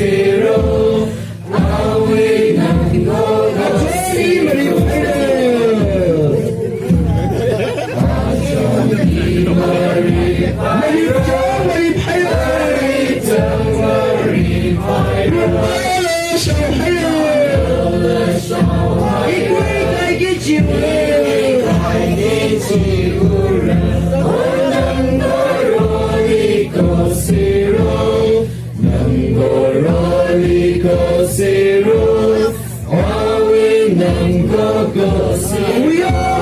zero. Away nang go zero. Away nang go zero.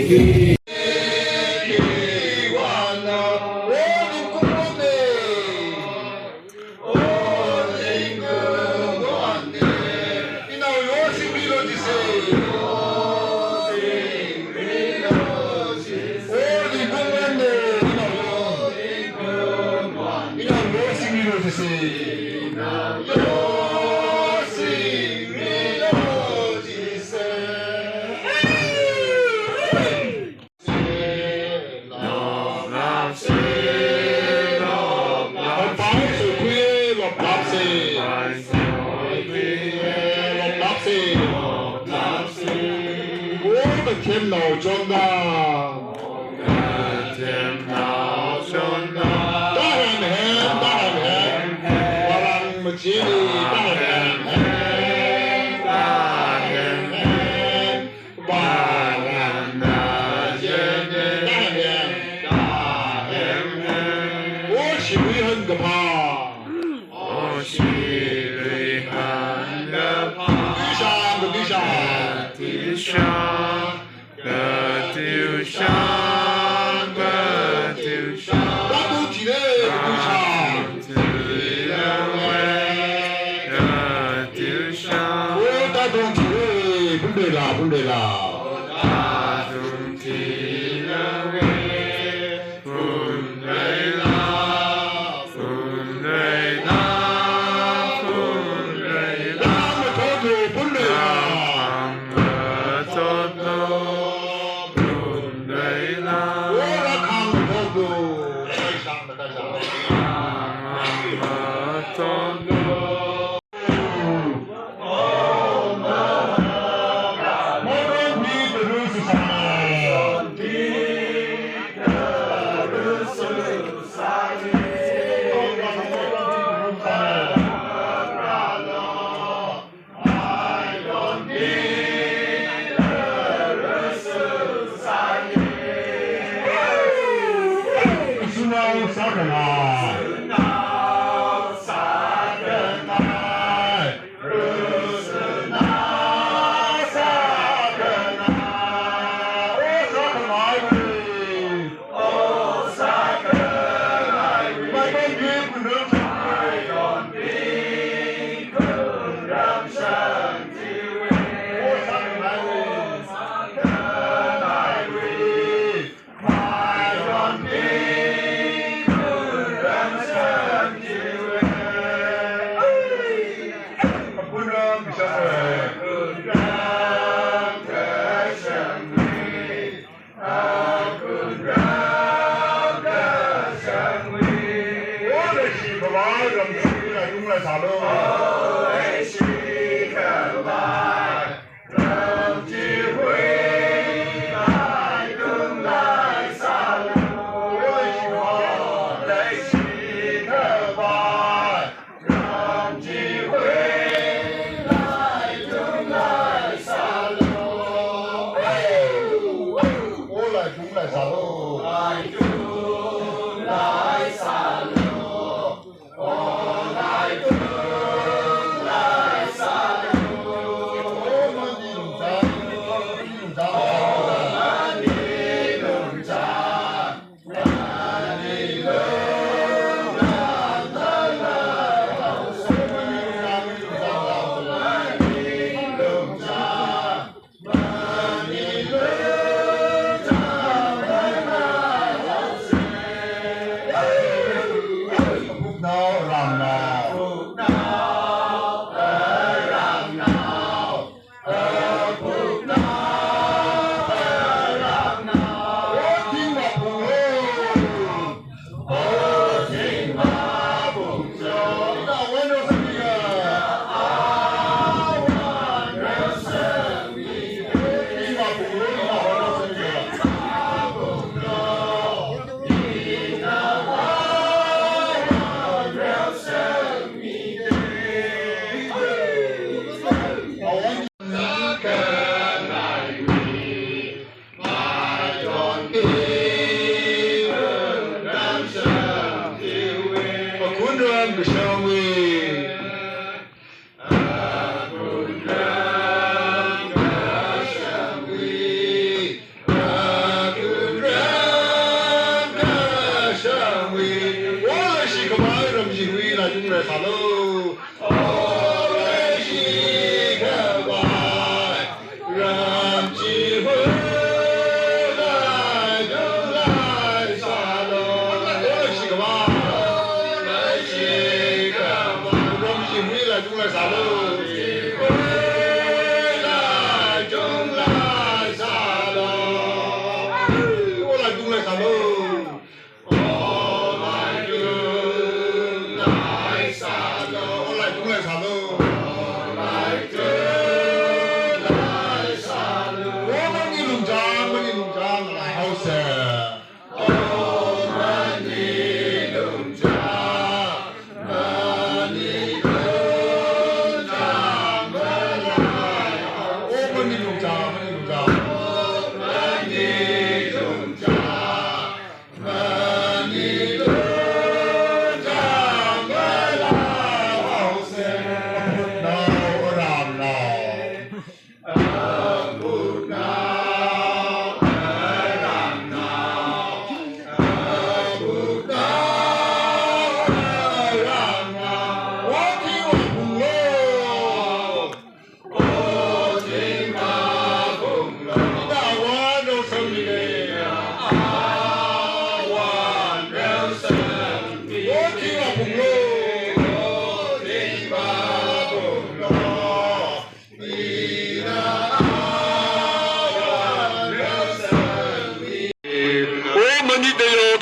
We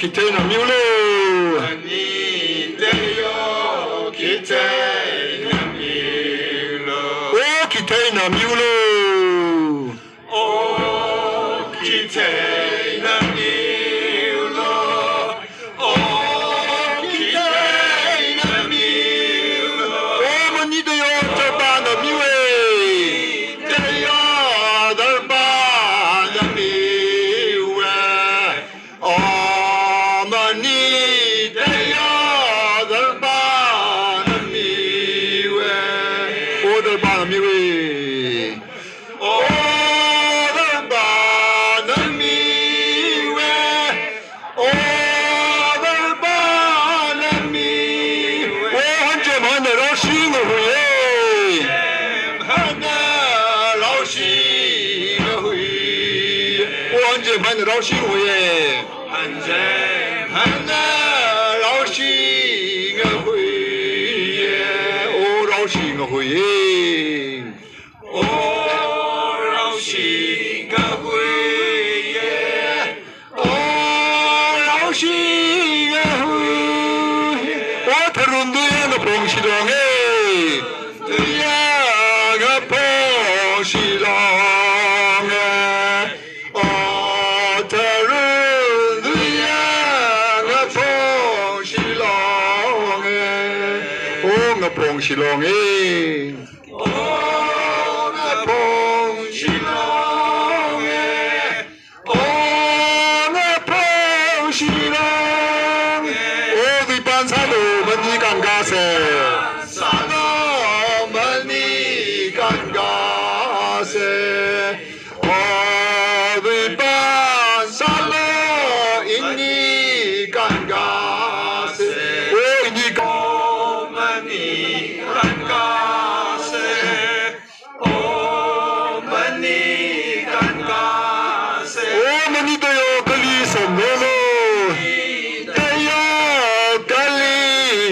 Kitena miulo. Ani deyo kitena miulo. Oh kitena miulo. Oh kitena miulo. Oh kitena miulo. Oh mani deyo chapana miwe. Deyo darba miwe. Oh. Money. 老心会耶，汉在汉那老心会耶，哦老心会耶，哦老心会耶，哦老心会，我特伦对那pom西郎诶，对呀个pom西郎诶。Pong silong eh, oh na pong silong eh, oh na pong silong eh, oh di pan sa lo mani kan ga se, sa lo mani kan ga se, oh di pan sa lo ini kan ga se, oh ini kan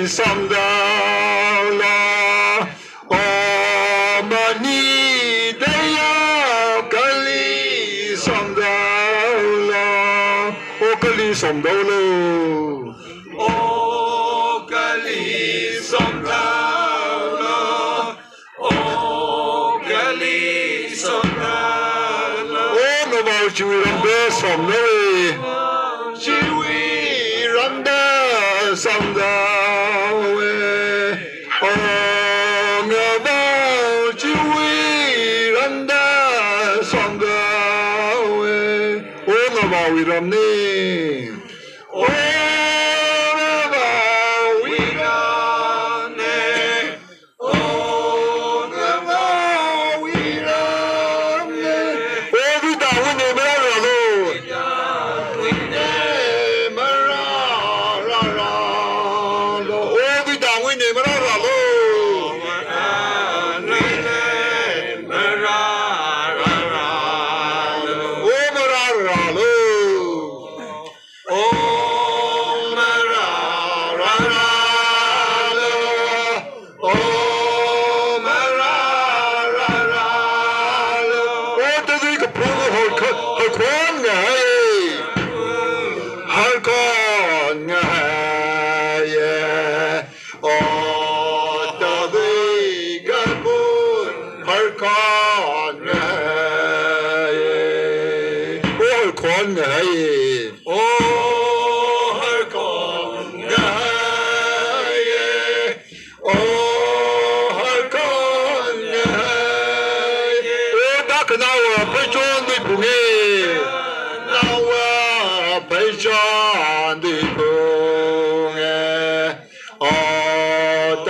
Some dollar, oh money, they are Kali some dollar, oh Kali some dollar, oh Kali some dollar, oh Kali some dollar, oh no more you run there some no, you run there some dollar. We run ne, oh, we run ne, oh, we run ne. Oh, we down ne, maralo, we ne, maralo. Oh, we down ne, maralo. John the Boom, oh,